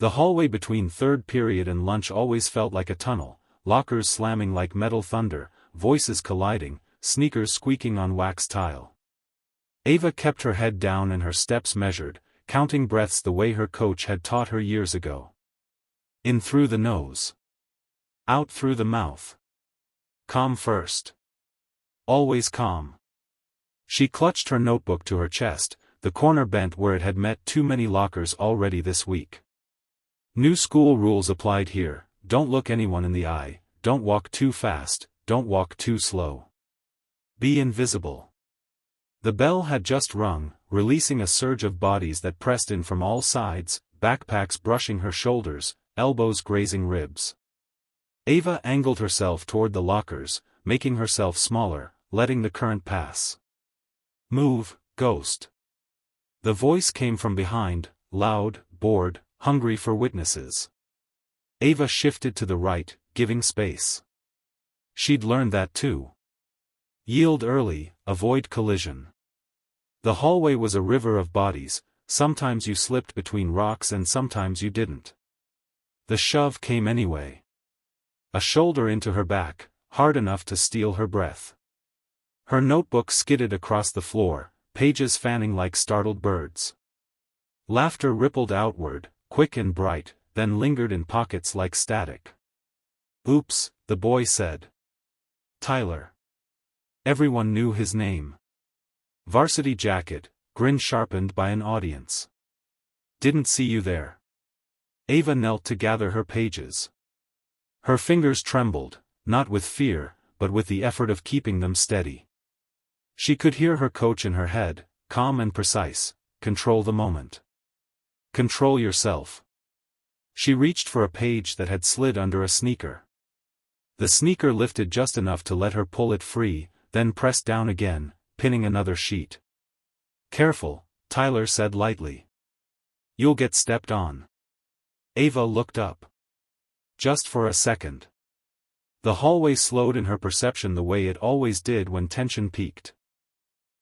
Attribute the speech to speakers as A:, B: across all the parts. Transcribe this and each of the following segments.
A: The hallway between third period and lunch always felt like a tunnel, lockers slamming like metal thunder, voices colliding, sneakers squeaking on wax tile. Ava kept her head down and her steps measured, counting breaths the way her coach had taught her years ago. In through the nose. Out through the mouth. Calm first. Always calm. She clutched her notebook to her chest, the corner bent where it had met too many lockers already this week. New school rules applied here: don't look anyone in the eye, don't walk too fast, don't walk too slow. Be invisible. The bell had just rung, releasing a surge of bodies that pressed in from all sides, backpacks brushing her shoulders, elbows grazing ribs. Ava angled herself toward the lockers, making herself smaller, letting the current pass. Move, ghost. The voice came from behind, loud, bored, hungry for witnesses. Ava shifted to the right, giving space. She'd learned that too. Yield early, avoid collision. The hallway was a river of bodies, sometimes you slipped between rocks and sometimes you didn't. The shove came anyway. A shoulder into her back, hard enough to steal her breath. Her notebook skidded across the floor, pages fanning like startled birds. Laughter rippled outward, quick and bright, then lingered in pockets like static. Oops, the boy said. Tyler. Everyone knew his name. Varsity jacket, grin sharpened by an audience. Didn't see you there. Ava knelt to gather her pages. Her fingers trembled, not with fear, but with the effort of keeping them steady. She could hear her coach in her head, calm and precise: control the moment. Control yourself. She reached for a page that had slid under a sneaker. The sneaker lifted just enough to let her pull it free, then pressed down again, pinning another sheet. Careful, Tyler said lightly. You'll get stepped on. Ava looked up. Just for a second. The hallway slowed in her perception the way it always did when tension peaked.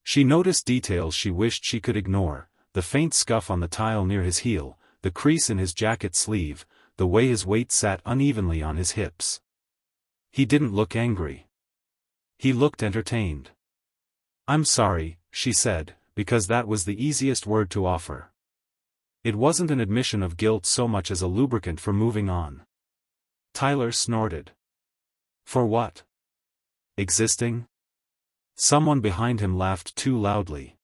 A: She noticed details she wished she could ignore: the faint scuff on the tile near his heel, the crease in his jacket sleeve, the way his weight sat unevenly on his hips. He didn't look angry. He looked entertained. I'm sorry, she said, because that was the easiest word to offer. It wasn't an admission of guilt so much as a lubricant for moving on. Tyler snorted. For what? Existing? Someone behind him laughed too loudly.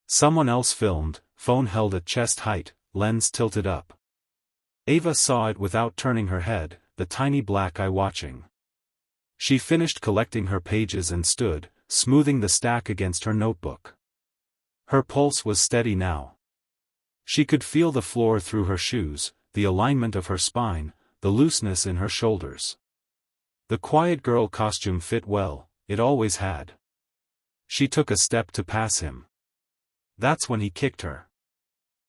A: Someone else filmed, phone held at chest height, lens tilted up. Ava saw it without turning her head, the tiny black eye watching. She finished collecting her pages and stood, smoothing the stack against her notebook. Her pulse was steady now. She could feel the floor through her shoes, the alignment of her spine, the looseness in her shoulders. The quiet girl costume fit well, it always had. She took a step to pass him. That's when he kicked her.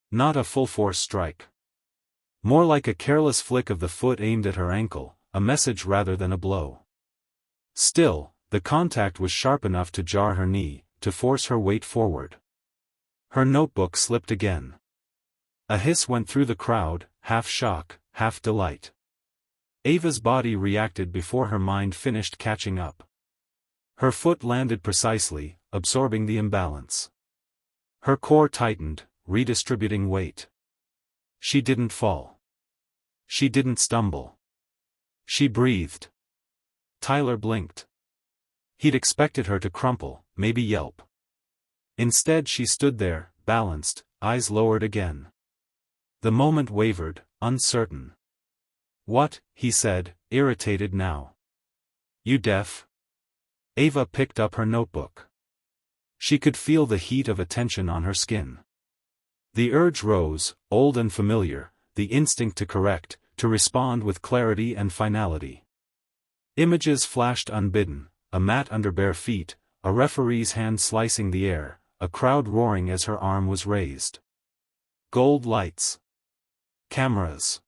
A: Not a full-force strike. More like a careless flick of the foot aimed at her ankle, a message rather than a blow. Still, the contact was sharp enough to jar her knee, to force her weight forward. Her notebook slipped again. A hiss went through the crowd, half shock, half delight. Ava's body reacted before her mind finished catching up. Her foot landed precisely, absorbing the imbalance. Her core tightened, redistributing weight. She didn't fall. She didn't stumble. She breathed. Tyler blinked. He'd expected her to crumple, maybe yelp. Instead she stood there, balanced, eyes lowered again. The moment wavered, uncertain. What? He said, irritated now. You deaf? Ava picked up her notebook. She could feel the heat of attention on her skin. The urge rose, old and familiar, the instinct to correct, to respond with clarity and finality. Images flashed unbidden, a mat under bare feet, a referee's hand slicing the air, a crowd roaring as her arm was raised. Gold lights. Cameras.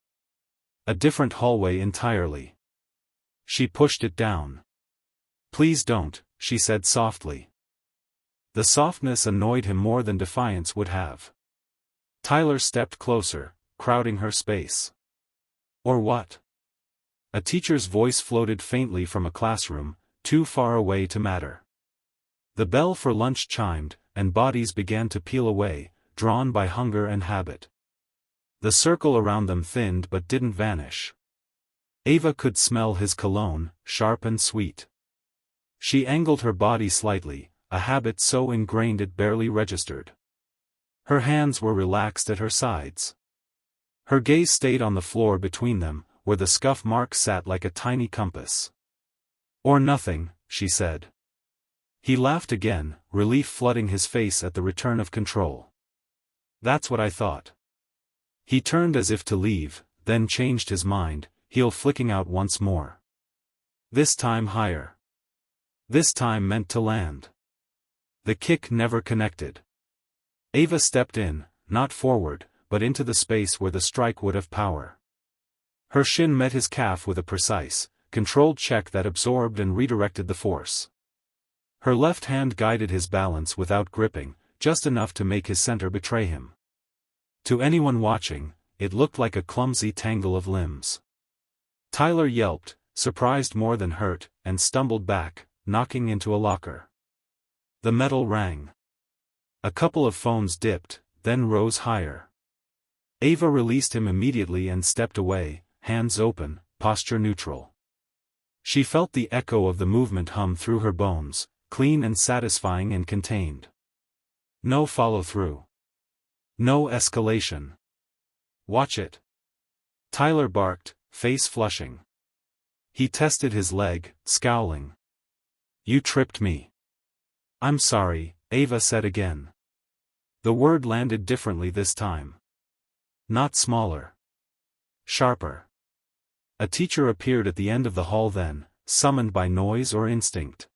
A: A different hallway entirely. She pushed it down. Please don't, she said softly. The softness annoyed him more than defiance would have. Tyler stepped closer, crowding her space. Or what? A teacher's voice floated faintly from a classroom, too far away to matter. The bell for lunch chimed, and bodies began to peel away, drawn by hunger and habit. The circle around them thinned but didn't vanish. Ava could smell his cologne, sharp and sweet. She angled her body slightly, a habit so ingrained it barely registered. Her hands were relaxed at her sides. Her gaze stayed on the floor between them, where the scuff mark sat like a tiny compass. "Or nothing," she said. He laughed again, relief flooding his face at the return of control. "That's what I thought." He turned as if to leave, then changed his mind, heel flicking out once more. This time higher. This time meant to land. The kick never connected. Ava stepped in, not forward, but into the space where the strike would have power. Her shin met his calf with a precise, controlled check that absorbed and redirected the force. Her left hand guided his balance without gripping, just enough to make his center betray him. To anyone watching, it looked like a clumsy tangle of limbs. Tyler yelped, surprised more than hurt, and stumbled back, knocking into a locker. The metal rang. A couple of phones dipped, then rose higher. Ava released him immediately and stepped away, hands open, posture neutral. She felt the echo of the movement hum through her bones, clean and satisfying and contained. No follow-through. No escalation. "Watch it." Tyler barked, face flushing. He tested his leg, scowling. "You tripped me." "I'm sorry," Ava said again. The word landed differently this time. Not smaller. Sharper. A teacher appeared at the end of the hall then, summoned by noise or instinct.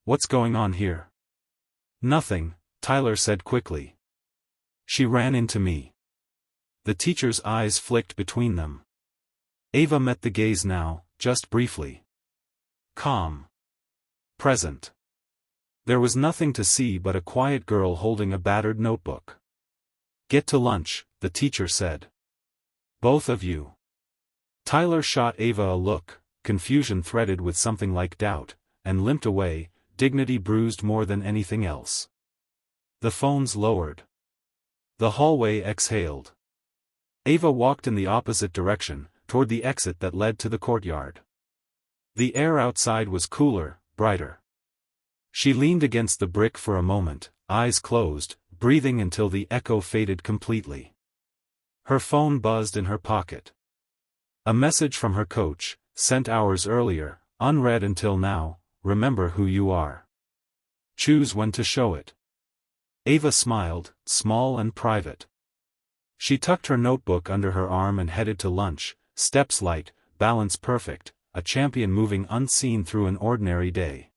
A: "What's going on here?" "Nothing," Tyler said quickly. "She ran into me." The teacher's eyes flicked between them. Ava met the gaze now, just briefly. Calm. Present. There was nothing to see but a quiet girl holding a battered notebook. "Get to lunch," the teacher said. "Both of you." Tyler shot Ava a look, confusion threaded with something like doubt, and limped away, dignity bruised more than anything else. The phones lowered. The hallway exhaled. Ava walked in the opposite direction, toward the exit that led to the courtyard. The air outside was cooler, brighter. She leaned against the brick for a moment, eyes closed, breathing until the echo faded completely. Her phone buzzed in her pocket. A message from her coach, sent hours earlier, unread until now: "Remember who you are. Choose when to show it." Ava smiled, small and private. She tucked her notebook under her arm and headed to lunch, steps light, balance perfect, a champion moving unseen through an ordinary day.